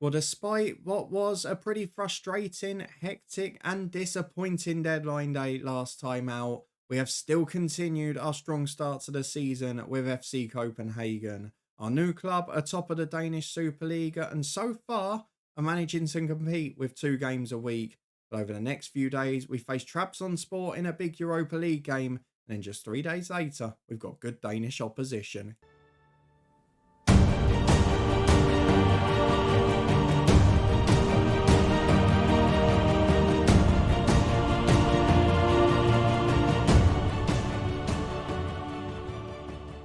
Well, despite what was a pretty frustrating, hectic, and disappointing deadline day last time out, we have still continued our strong start to the season with FC Copenhagen. Our new club are top of the Danish Superliga and so far are managing to compete with 2 games a week. But over the next few days, we face Trabzonspor in a big Europa League game, and then just 3 days later, we've got good Danish opposition.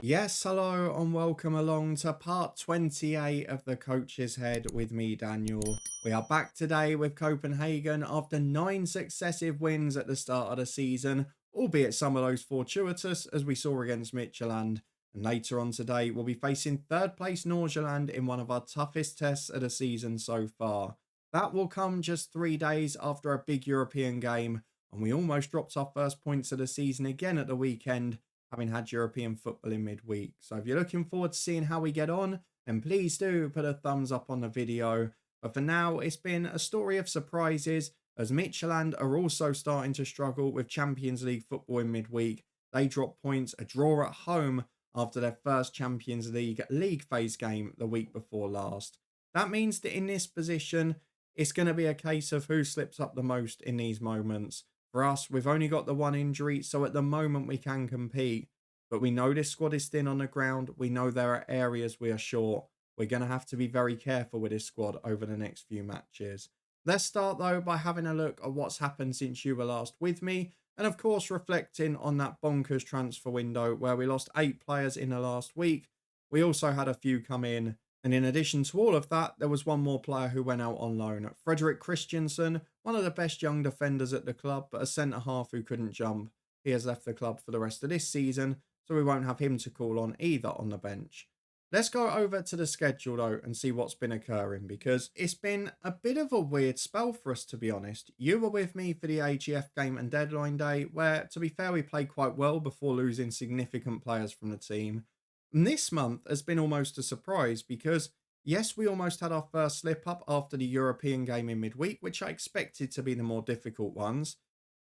Yes, hello and welcome along to part 28 of the Coach's Head with me, Daniel. We are back today with Copenhagen after 9 successive wins at the start of the season, albeit some of those fortuitous as we saw against Midtjylland. And later on today, we'll be facing third place Nordsjaelland in one of our toughest tests of the season so far. That will come just 3 days after a big European game, and we almost dropped our first points of the season again at the weekend, having had European football in midweek. So if you're looking forward to seeing how we get on, then please do put a thumbs up on the video. But for now, it's been a story of surprises, as Midtjylland are also starting to struggle with Champions League football in midweek. They dropped points, a draw at home after their first Champions League phase game the week before last. That means that in this position, it's going to be a case of who slips up the most in these moments. For us, we've only got the one injury, so at the moment we can compete. But we know this squad is thin on the ground. We know there are areas we are short. We're going to have to be very careful with this squad over the next few matches. Let's start though by having a look at what's happened since you were last with me. And of course, reflecting on that bonkers transfer window where we lost 8 players in the last week. We also had a few come in. And in addition to all of that, there was one more player who went out on loan. Frederick Christiansen, one of the best young defenders at the club, but a centre-half who couldn't jump. He has left the club for the rest of this season, so we won't have him to call on either on the bench. Let's go over to the schedule though and see what's been occurring, because it's been a bit of a weird spell for us, to be honest. You were with me for the AGF game and deadline day, where, to be fair, we played quite well before losing significant players from the team. And this month has been almost a surprise because, yes, we almost had our first slip up after the European game in midweek, which I expected to be the more difficult ones.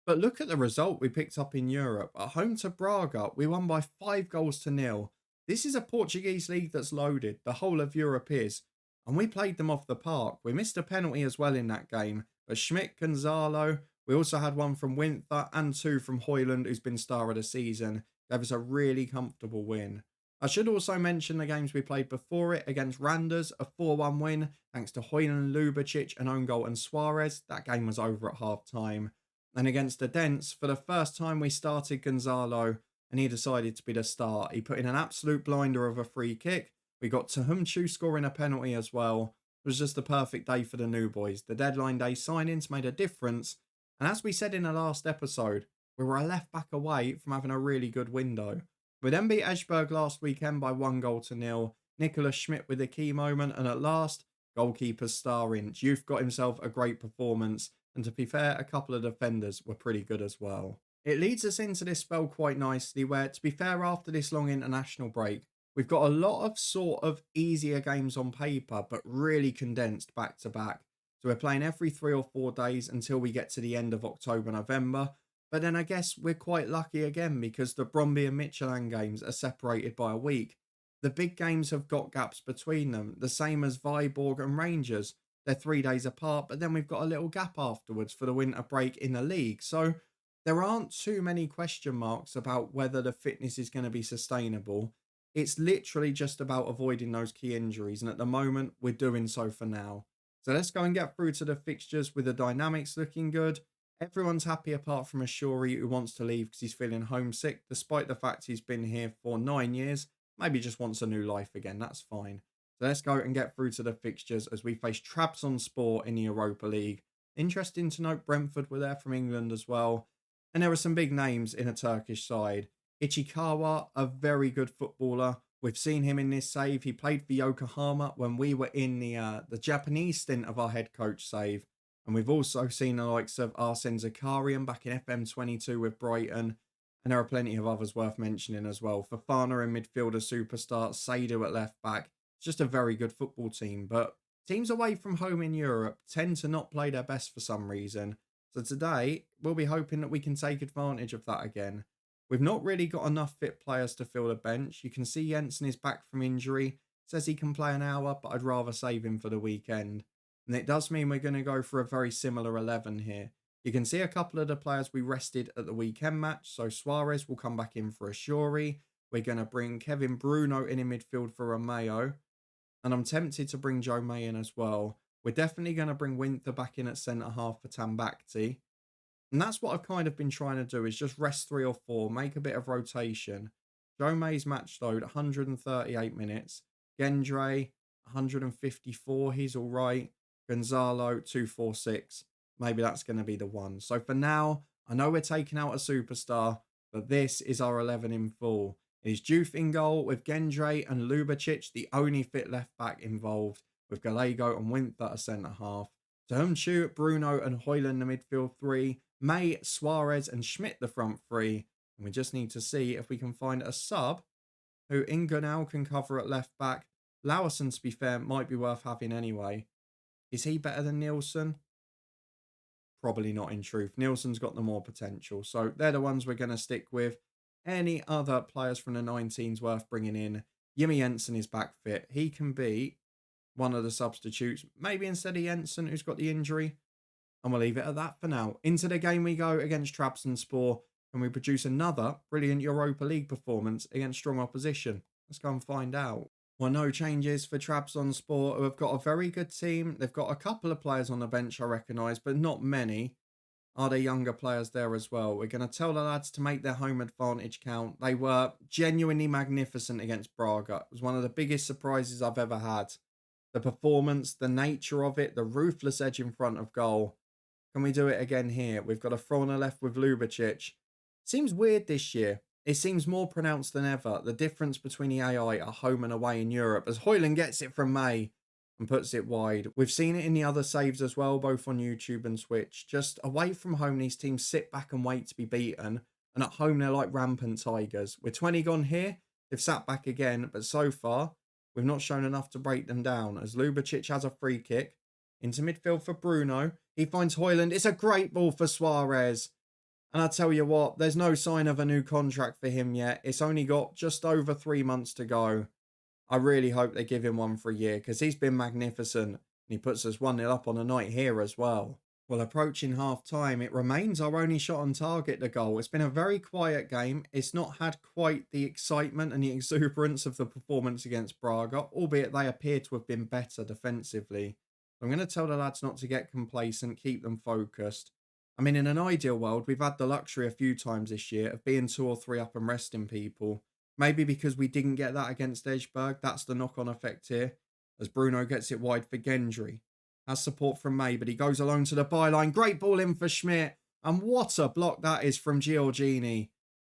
But look at the result we picked up in Europe. At home to Braga, we won by 5 goals to 0. This is a Portuguese league that's loaded. The whole of Europe is. And we played them off the park. We missed a penalty as well in that game. But Schmidt, Gonzalo, we also had one from Winther and 2 from Hoyland, who's been star of the season. Gave us a really comfortable win. I should also mention the games we played before it against Randers, a 4-1 win, thanks to Hoyland, Lubicic, and own goal and Suarez. That game was over at half time. And against the Dents, for the first time we started Gonzalo, and he decided to be the start. He put in an absolute blinder of a free kick. We got Tahumchu scoring a penalty as well. It was just the perfect day for the new boys. The deadline day signings made a difference. And as we said in the last episode, we were a left back away from having a really good window. We then beat Esbjerg last weekend by 1 goal to 0. Nicholas Schmidt with a key moment, and at last, goalkeeper's star Inch. Youth got himself a great performance, and to be fair, a couple of defenders were pretty good as well. It leads us into this spell quite nicely where, to be fair, after this long international break, we've got a lot of sort of easier games on paper, but really condensed back to back. So we're playing every 3 or 4 days until we get to the end of October, November. But then I guess we're quite lucky again because the Brøndby and Midtjylland games are separated by a week. The big games have got gaps between them, the same as Viborg and Rangers. They're 3 days apart, but then we've got a little gap afterwards for the winter break in the league. So there aren't too many question marks about whether the fitness is going to be sustainable. It's literally just about avoiding those key injuries, and at the moment, we're doing so for now. So let's go and get through to the fixtures with the dynamics looking good. Everyone's happy apart from Ashuri, who wants to leave because he's feeling homesick, despite the fact he's been here for 9 years. Maybe just wants a new life again, that's fine. So let's go and get through to the fixtures as we face Trabzonspor in the Europa League. Interesting to note Brentford were there from England as well. And there were some big names in a Turkish side. Ichikawa, a very good footballer. We've seen him in this save. He played for Yokohama when we were in the Japanese stint of our head coach save. And we've also seen the likes of Arsene Zakarian back in FM22 with Brighton. And there are plenty of others worth mentioning as well. Fofana in midfield, a superstar. Saidu at left back. It's just a very good football team. But Teams away from home in Europe tend to not play their best for some reason. So today, we'll be hoping that we can take advantage of that again. We've not really got enough fit players to fill the bench. You can see Jensen is back from injury. Says he can play an hour, but I'd rather save him for the weekend. And it does mean we're going to go for a very similar 11 here. You can see a couple of the players we rested at the weekend match. So Suarez will come back in for a Shuri. We're going to bring Kevin Bruno in midfield for Romeo. And I'm tempted to bring Joe May in as well. We're definitely going to bring Winter back in at centre-half for Tambakti. And that's what I've kind of been trying to do, is just rest 3 or 4, make a bit of rotation. Joe May's match load, 138 minutes. Gendre, 154, he's all right. Gonzalo, 246. Maybe that's going to be the one. So for now, I know we're taking out a superstar, but this is our 11 in full. It is Juve in goal with Gendre and Lubicic, the only fit left back involved, with Gallego and Winter at centre-half. Tahumchu, Bruno and Højlund the midfield 3. May, Suarez and Schmidt the front 3. And we just need to see if we can find a sub who Ingonau can cover at left back. Lauerson, to be fair, might be worth having anyway. Is he better than Nielsen? Probably not, in truth. Nielsen's got the more potential. So they're the ones we're going to stick with. Any other players from the 19s worth bringing in? Jimmy Jensen is back fit. He can be one of the substitutes. Maybe instead of Jensen, who's got the injury. And we'll leave it at that for now. Into the game we go against Trabzonspor. And we produce another brilliant Europa League performance against strong opposition. Let's go and find out. Well, no changes for Trabzonspor, who have got a very good team. They've got a couple of players on the bench I recognise, but not many. Are there younger players there as well? We're going to tell the lads to make their home advantage count. They were genuinely magnificent against Braga. It was one of the biggest surprises I've ever had. The performance, the nature of it, the ruthless edge in front of goal. Can we do it again here? We've got a throw on the left with Lubicic. Seems weird this year. It seems more pronounced than ever. The difference between the AI at home and away in Europe, as Højlund gets it from May and puts it wide. We've seen it in the other saves as well, both on YouTube and Twitch. Just away from home, these teams sit back and wait to be beaten. And at home, they're like rampant tigers. We're 20 gone here. They've sat back again. But so far, we've not shown enough to break them down. As Lubicic has a free kick into midfield for Bruno. He finds Højlund. It's a great ball for Suarez. And I tell you what, there's no sign of a new contract for him yet. It's only got just over 3 months to go. I really hope they give him one for a year, because he's been magnificent. And he puts us 1-0 up on the night here as well. Well, approaching half-time, it remains our only shot on target, the goal. It's been a very quiet game. It's not had quite the excitement and the exuberance of the performance against Braga, albeit they appear to have been better defensively. I'm going to tell the lads not to get complacent, keep them focused. I mean, in an ideal world, we've had the luxury a few times this year of being 2 or 3 up and resting people. Maybe because we didn't get that against Edgeburg, that's the knock-on effect here. As Bruno gets it wide for Gendry. Has support from May, but he goes alone to the byline. Great ball in for Schmidt. And what a block that is from Giorgini.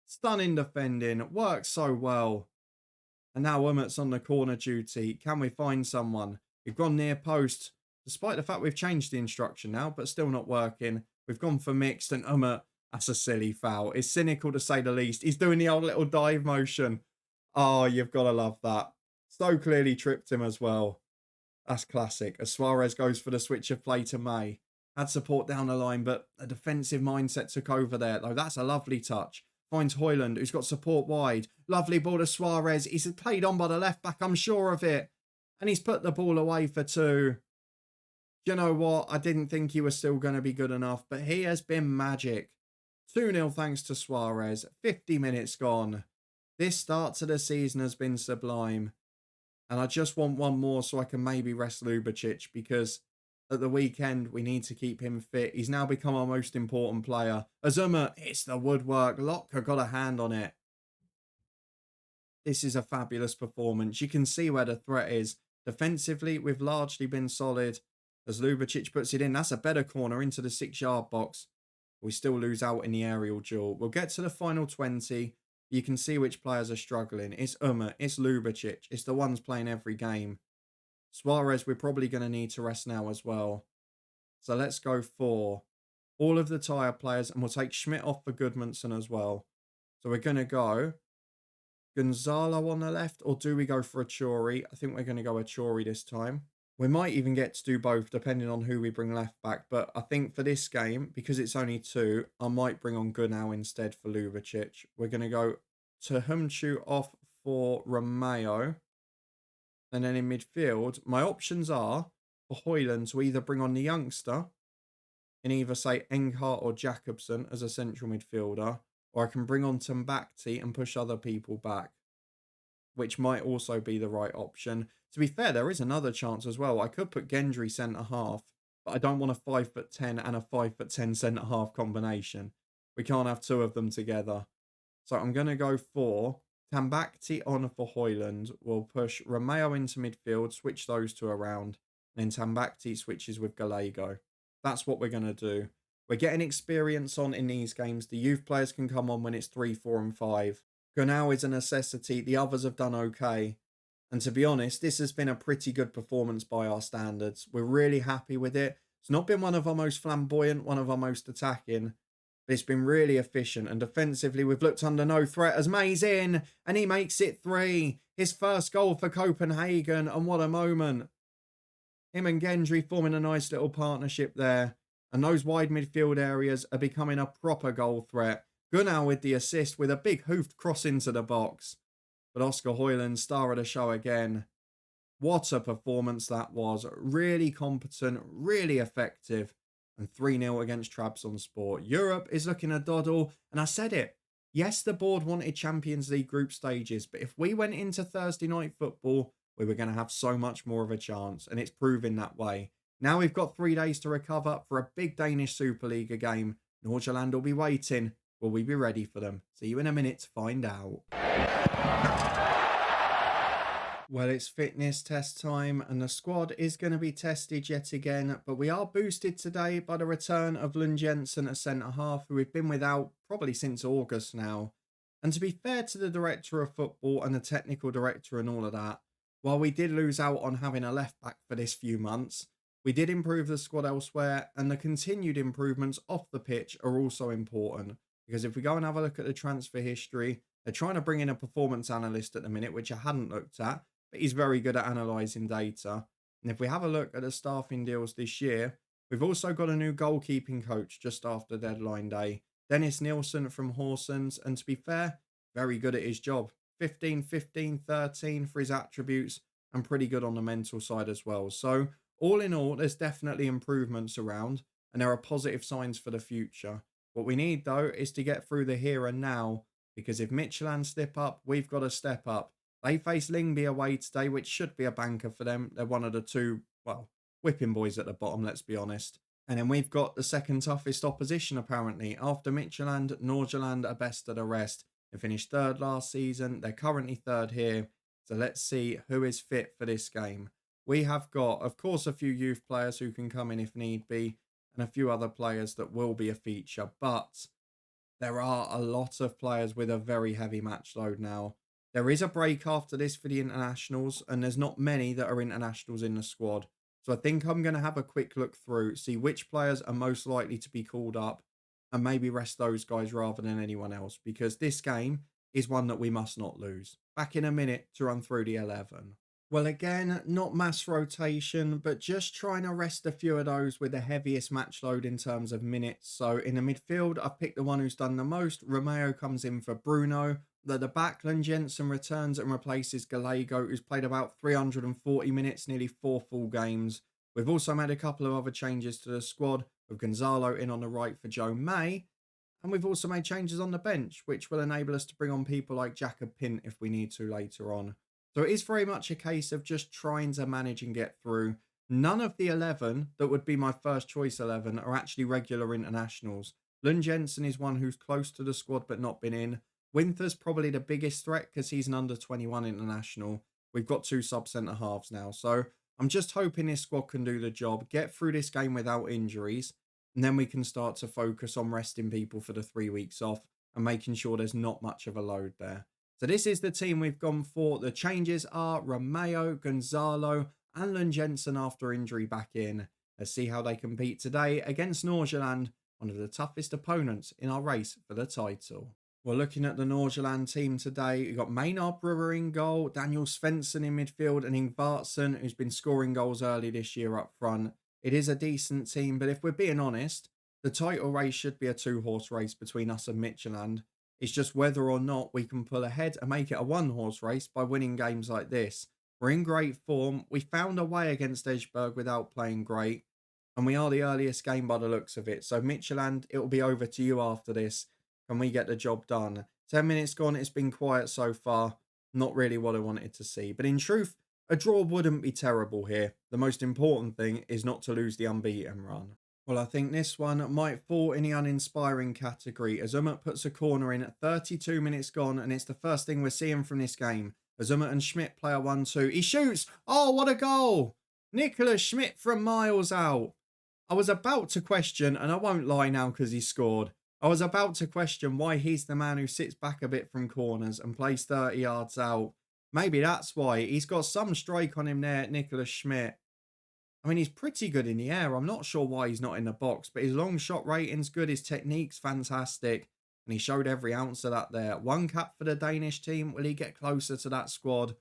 Stunning defending. Works so well. And now Ummert's on the corner duty. Can we find someone? We've gone near post. Despite the fact we've changed the instruction now, but still not working. We've gone for mixed, and that's a silly foul. It's cynical to say the least. He's doing the old little dive motion. Oh, you've got to love that. So clearly tripped him as well. That's classic. As Suarez goes for the switch of play to May. Had support down the line, but a defensive mindset took over there, though. That's a lovely touch. Finds Højlund, who's got support wide. Lovely ball to Suarez. He's played on by the left back, I'm sure of it. And he's put the ball away for 2. You know what? I didn't think he was still going to be good enough, but he has been magic. 2-0 thanks to Suarez. 50 minutes gone. This start to the season has been sublime. And I just want one more so I can maybe rest Lubicic, because at the weekend we need to keep him fit. He's now become our most important player. Azuma, it's the woodwork. Locker got a hand on it. This is a fabulous performance. You can see where the threat is. Defensively, we've largely been solid. As Lubicic puts it in, that's a better corner into the 6-yard box. We still lose out in the aerial duel. We'll get to the final 20. You can see which players are struggling. It's it's Lubicic. It's the ones playing every game. Suarez, we're probably going to need to rest now as well. So let's go for all of the tired players, and we'll take Schmidt off for Goodmanson as well. So we're going to go Gonzalo on the left, or do we go for a Chori? I think we're going to go a Chori this time. We might even get to do both depending on who we bring left back. But I think for this game, because it's only two, I might bring on Gunau instead for Lubicic. We're going to go to Humchu off for Romeo. And then in midfield, my options are for Højlund to either bring on the youngster in either, say, Enghart or Jacobson as a central midfielder, or I can bring on Tambakti and push other people back, which might also be the right option. To be fair, there is another chance as well. I could put Gendry centre-half, but I don't want a 5'10" and a 5'10" centre-half combination. We can't have two of them together. So I'm going to go for Tambakti on for Højlund. We'll push Romeo into midfield, switch those two around, and then Tambakti switches with Gallego. That's what we're going to do. We're getting experience on in these games. The youth players can come on when it's 3, 4 and 5. Gunau is a necessity. The others have done okay. And to be honest, this has been a pretty good performance by our standards. We're really happy with it. It's not been one of our most flamboyant, one of our most attacking. But it's been really efficient. And defensively, we've looked under no threat as May's in. And he makes it 3. His first goal for Copenhagen. And what a moment. Him and Gendry forming a nice little partnership there. And those wide midfield areas are becoming a proper goal threat. Gunau with the assist with a big hoofed cross into the box. But Oscar Højlund, star of the show again. What a performance that was. Really competent, really effective. And 3-0 against Trabzonspor. Europe is looking a doddle. And I said it. Yes, the board wanted Champions League group stages. But if we went into Thursday night football, we were going to have so much more of a chance. And it's proving that way. Now we've got 3 days to recover for a big Danish Superliga game. Nordsjaelland will be waiting. Will we be ready for them? See you in a minute to find out. Well, it's fitness test time and the squad is going to be tested yet again, but we are boosted today by the return of Lund Jensen at centre-half, who we've been without probably since August now. And to be fair to the director of football and the technical director and all of that, while we did lose out on having a left-back for this few months, we did improve the squad elsewhere, and the continued improvements off the pitch are also important. Because if we go and have a look at the transfer history, they're trying to bring in a performance analyst at the minute, which I hadn't looked at, but he's very good at analysing data. And if we have a look at the staffing deals this year, we've also got a new goalkeeping coach just after deadline day, Dennis Nielsen from Horsens, and to be fair, very good at his job. 15, 15, 13 for his attributes, and pretty good on the mental side as well. So all in all, there's definitely improvements around, and there are positive signs for the future. What we need, though, is to get through the here and now, because if Midtjylland step up, we've got to step up. They face Lyngby away today, which should be a banker for them. They're one of the two, well, whipping boys at the bottom, let's be honest. And then we've got the second toughest opposition, apparently. After Midtjylland, Nordsjaelland are best of the rest. They finished third last season. They're currently third here. So let's see who is fit for this game. We have got, of course, a few youth players who can come in if need be, and a few other players that will be a feature, but there are a lot of players with a very heavy match load now. There is a break after this for the internationals, and there's not many that are internationals in the squad. So I think I'm going to have a quick look through, see which players are most likely to be called up, and maybe rest those guys rather than anyone else, because this game is one that we must not lose. Back in a minute to run through the 11. Well, again, not mass rotation, but just trying to rest a few of those with the heaviest match load in terms of minutes. So in the midfield, I've picked the one who's done the most. Romeo comes in for Bruno. At the back, Lund Jensen returns and replaces Gallego, who's played about 340 minutes, nearly 4 full games. We've also made a couple of other changes to the squad, with Gonzalo in on the right for Joe May. And we've also made changes on the bench, which will enable us to bring on people like Jacob Pint if we need to later on. So it is very much a case of just trying to manage and get through. None of the 11 that would be my first choice 11 are actually regular internationals. Lund Jensen is one who's close to the squad but not been in. Winther's probably the biggest threat because he's an under-21 international. We've got 2 sub-centre halves now. So I'm just hoping this squad can do the job, get through this game without injuries, and then we can start to focus on resting people for the 3 weeks off and making sure there's not much of a load there. So this is the team we've gone for. The changes are Romeo, Gonzalo and Lund Jensen after injury back in. Let's see how they compete today against Nordsjaelland, one of the toughest opponents in our race for the title. We're looking at the Nordsjaelland team today. You've got Maynard Brewer in goal, Daniel Svensson in midfield, and Ingvartsen, who's been scoring goals early this year up front. It is a decent team, but if we're being honest, the title race should be a two-horse race between us and Midtjylland. It's just whether or not we can pull ahead and make it a one-horse race by winning games like this. We're in great form. We found a way against Esbjerg without playing great, and we are the earliest game by the looks of it. So Midtjylland, it will be over to you after this. Can we get the job done? 10 minutes gone. It's been quiet so far. Not really what I wanted to see. But in truth, a draw wouldn't be terrible here. The most important thing is not to lose the unbeaten run. Well, I think this one might fall in the uninspiring category as Umut puts a corner in at 32 minutes gone, and it's the first thing we're seeing from this game. As Umut and Schmidt play a 1-2. He shoots! Oh, what a goal! Nicholas Schmidt from miles out. I was about to question, and I won't lie now because he scored. I was about to question why he's the man who sits back a bit from corners and plays 30 yards out. Maybe that's why. He's got some strike on him there, Nicholas Schmidt. I mean, he's pretty good in the air. I'm not sure why he's not in the box, but his long shot rating's good. His technique's fantastic. And he showed every ounce of that there. One cap for the Danish team. Will he get closer to that squad?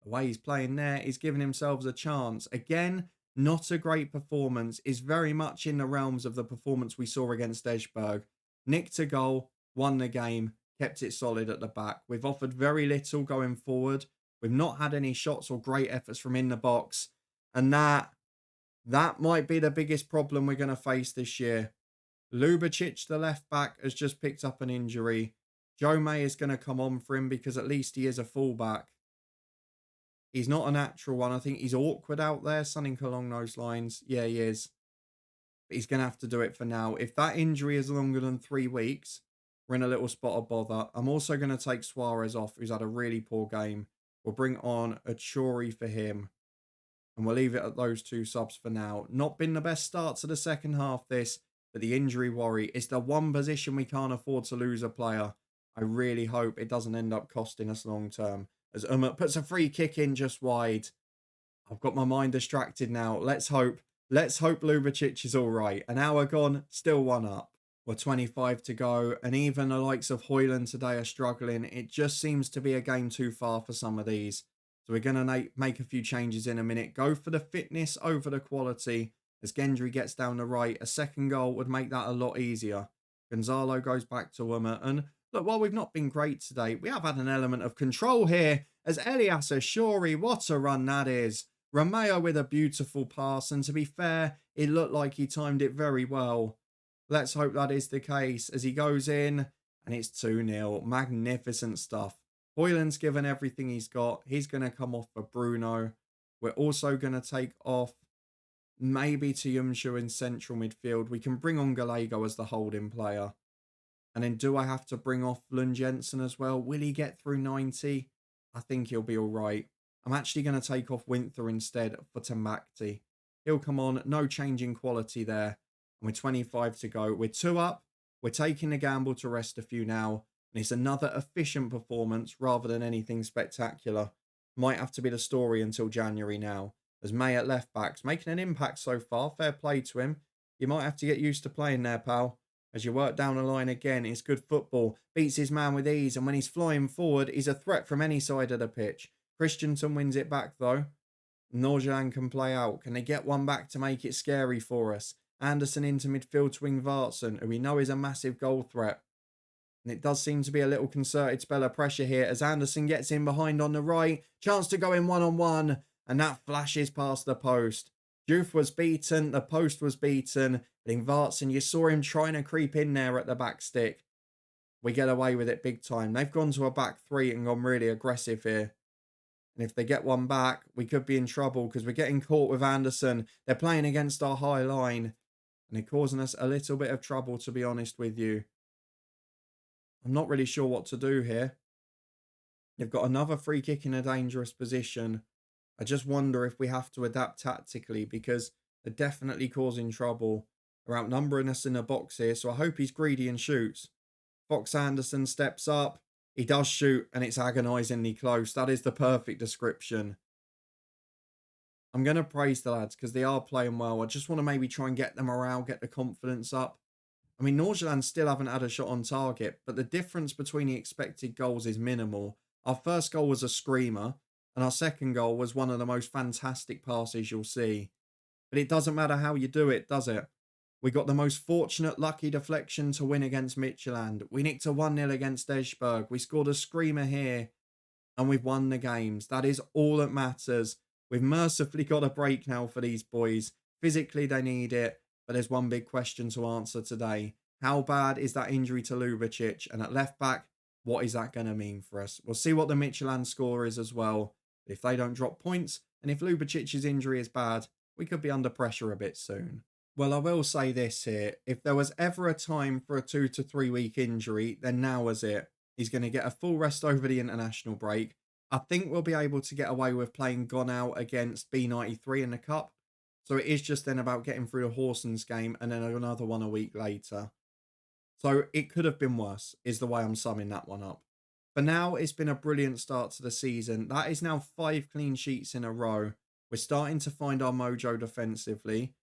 The way he's playing there, he's giving himself a chance. Again, not a great performance. Is very much in the realms of the performance we saw against Esbjerg. Nicked a goal, won the game, kept it solid at the back. We've offered very little going forward. We've not had any shots or great efforts from in the box. And that might be the biggest problem we're going to face this year. Lubicic, the left back, has just picked up an injury. Joe May is going to come on for him because at least he is a fullback. He's not a natural one. I think he's awkward out there, something along those lines. Yeah, he is. He's going to have to do it for now. If that injury is longer than 3 weeks, we're in a little spot of bother. I'm also going to take Suarez off, who's had a really poor game. We'll bring on a Chori for him. And we'll leave it at those two subs for now. Not been the best start to the second half this, but the injury worry is the one position we can't afford to lose a player. I really hope it doesn't end up costing us long term. As Umut puts a free kick in just wide. I've got my mind distracted now. Let's hope Lubicic is all right. An hour gone, still 1 up. We're 25 to go, and even the likes of Højlund today are struggling. It just seems to be a game too far for some of these. So we're going to make a few changes in a minute. Go for the fitness over the quality. As Gendry gets down the right, a second goal would make that a lot easier. Gonzalo goes back to Umut. And look, while we've not been great today, we have had an element of control here. As Elias Ashuri, what a run that is. Romeo with a beautiful pass, and to be fair, it looked like he timed it very well. Let's hope that is the case as he goes in, and it's 2-0. Magnificent stuff. Højlund's given everything he's got. He's going to come off for Bruno. We're also going to take off maybe Tiyumshu in central midfield. We can bring on Gallego as the holding player. And then do I have to bring off Lund Jensen as well? Will he get through 90? I think he'll be all right. I'm actually going to take off Winther instead for Tamakti. He'll come on. No change in quality there. And we're 25 to go. We're 2 up. We're taking the gamble to rest a few now. And it's another efficient performance rather than anything spectacular. Might have to be the story until January now. As May at left backs, making an impact so far. Fair play to him. You might have to get used to playing there, pal. As you work down the line again, it's good football. Beats his man with ease. And when he's flying forward, he's a threat from any side of the pitch. Christensen wins it back though. Nordsjaelland can play out. Can they get one back to make it scary for us? Anderson into midfield to Ingvartsen, who we know is a massive goal threat. And it does seem to be a little concerted spell of pressure here as Anderson gets in behind on the right. Chance to go in one-on-one. And that flashes past the post. Juve was beaten. The post was beaten. But Ingvartsen, you saw him trying to creep in there at the back stick. We get away with it big time. They've gone to a back 3 and gone really aggressive here. And if they get one back, we could be in trouble because we're getting caught with Anderson. They're playing against our high line. And they're causing us a little bit of trouble, to be honest with you. I'm not really sure what to do here. They've got another free kick in a dangerous position. I just wonder if we have to adapt tactically because they're definitely causing trouble. They're outnumbering us in the box here, so I hope he's greedy and shoots. Fox Anderson steps up. He does shoot, and it's agonisingly close. That is the perfect description. I'm going to praise the lads because they are playing well. I just want to maybe try and get them around, get the confidence up. I mean, Nordsjaelland still haven't had a shot on target, but the difference between the expected goals is minimal. Our first goal was a screamer, and our second goal was one of the most fantastic passes you'll see. But it doesn't matter how you do it, does it? We got the most fortunate lucky deflection to win against Midtjylland. We nicked a 1-0 against Esbjerg. We scored a screamer here, and we've won the games. That is all that matters. We've mercifully got a break now for these boys. Physically, they need it, but there's one big question to answer today. How bad is that injury to Lubicic? And at left back, what is that going to mean for us? We'll see what the Midtjylland score is as well. If they don't drop points, and if Lubicic's injury is bad, we could be under pressure a bit soon. Well, I will say this here. If there was ever a time for a 2 to 3 week injury, then now is it. He's going to get a full rest over the international break. I think we'll be able to get away with playing Gone Out against B93 in the Cup. So it is just then about getting through the Horsens game and then another one a week later. So it could have been worse, is the way I'm summing that one up. For now, it's been a brilliant start to the season. That is now 5 clean sheets in a row. We're starting to find our mojo defensively.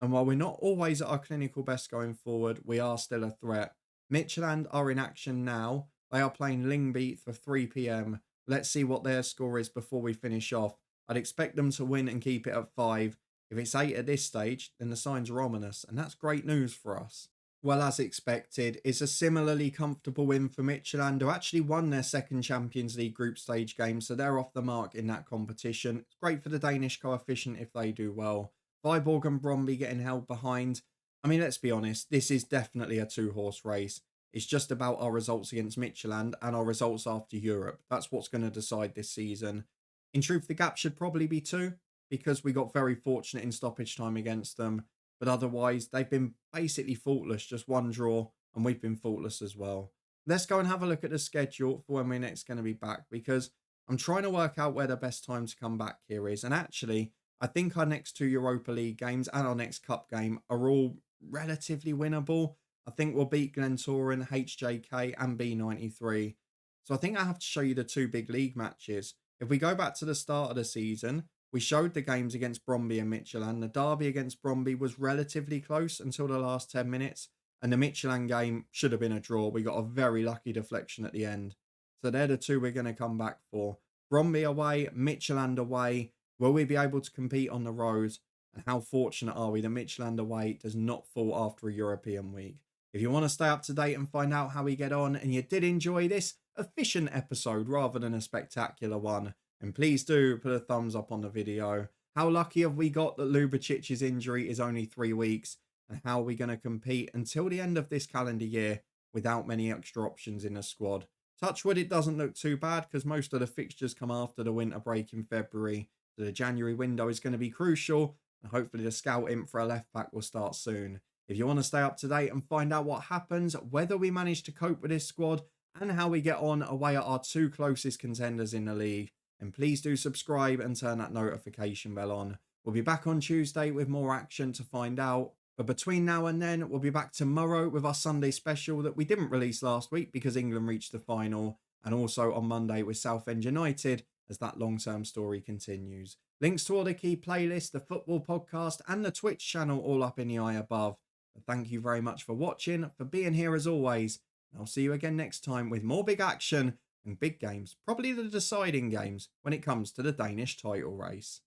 And while we're not always at our clinical best going forward, we are still a threat. Midtjylland are in action now. They are playing Lyngby for 3 p.m. Let's see what their score is before we finish off. I'd expect them to win and keep it at 5. If it's 8 at this stage, then the signs are ominous, and that's great news for us. Well, as expected, it's a similarly comfortable win for Midtjylland, who actually won their second Champions League group stage game, so they're off the mark in that competition. It's great for the Danish coefficient if they do well. Viborg and Brøndby getting held behind. I mean, let's be honest, this is definitely a 2-horse race. It's just about our results against Midtjylland and our results after Europe. That's what's going to decide this season. In truth, the gap should probably be 2, because we got very fortunate in stoppage time against them. But otherwise, they've been basically faultless, just 1 draw, and we've been faultless as well. Let's go and have a look at the schedule for when we're next going to be back, because I'm trying to work out where the best time to come back here is. And actually, I think our next 2 Europa League games and our next Cup game are all relatively winnable. I think we'll beat Glentoran, HJK and B93. So I think I have to show you the 2 big league matches. If we go back to the start of the season, we showed the games against Brøndby and Midtjylland. The derby against Brøndby was relatively close until the last 10 minutes. And the Midtjylland game should have been a draw. We got a very lucky deflection at the end. So they're the 2 we're going to come back for. Brøndby away, Midtjylland away. Will we be able to compete on the road? And how fortunate are we that Midtjylland away does not fall after a European week? If you want to stay up to date and find out how we get on, and you did enjoy this efficient episode rather than a spectacular one, and please do put a thumbs up on the video. How lucky have we got that Lubicic's injury is only 3 weeks? And how are we going to compete until the end of this calendar year without many extra options in the squad? Touch wood, it doesn't look too bad because most of the fixtures come after the winter break in February. So the January window is going to be crucial. And hopefully the scout imp for a left back will start soon. If you want to stay up to date and find out what happens, whether we manage to cope with this squad, and how we get on away at our 2 closest contenders in the league, and please do subscribe and turn that notification bell on. We'll be back on Tuesday with more action to find out. But between now and then, we'll be back tomorrow with our Sunday special that we didn't release last week because England reached the final. And also on Monday with Southend United as that long-term story continues. Links to all the key playlists, the football podcast and the Twitch channel all up in the eye above. But thank you very much for watching, for being here as always. And I'll see you again next time with more big action and big games, probably the deciding games when it comes to the Danish title race.